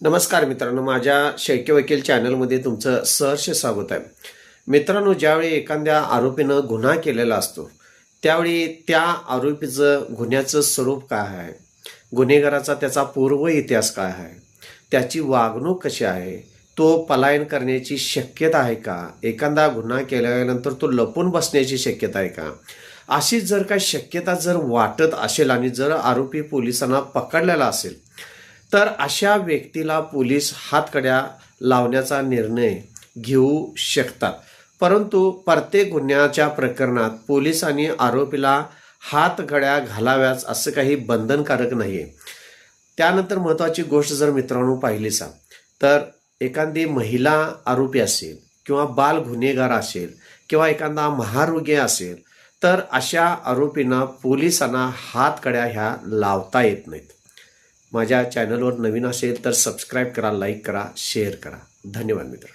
नमस्कार मित्रांनो, माझ्या शैक्य वकील चॅनलमध्ये तुमचं सहर्ष स्वागत आहे. मित्रांनो, ज्यावेळी एखाद्या आरोपीनं गुन्हा केलेला असतो त्यावेळी त्या आरोपीचं गुन्ह्याचं स्वरूप काय आहे, गुन्हेगाराचा त्याचा पूर्व इतिहास काय आहे, त्याची वागणूक कशी आहे, तो पलायन करण्याची शक्यता आहे का, एखादा गुन्हा केल्यानंतर तो लपून बसण्याची शक्यता आहे का, अशी जर काही शक्यता जर वाटत असेल आणि जर आरोपी पोलिसांना पकडलेला असेल तर अशा व्यक्तीला पोलीस हातकड्या लावण्याचा निर्णय घेऊ शकतात. परंतु प्रत्येक गुन्ह्याच्या प्रकरणात पोलीस आणि आरोपीला हातकड्या घालाव्याच असं काही बंधनकारक नाही आहे. त्यानंतर महत्त्वाची गोष्ट जर मित्रांनो पाहिलीच तर एखादी महिला आरोपी असेल किंवा बाल गुन्हेगार असेल किंवा एखादा महारोगी असेल तर अशा आरोपींना पोलिसांना हातकड्या ह्या लावता येत नाहीत. माझ्या चॅनलवर नवीन असेल तर सबस्क्राईब करा, लाईक करा, शेअर करा. धन्यवाद मित्र.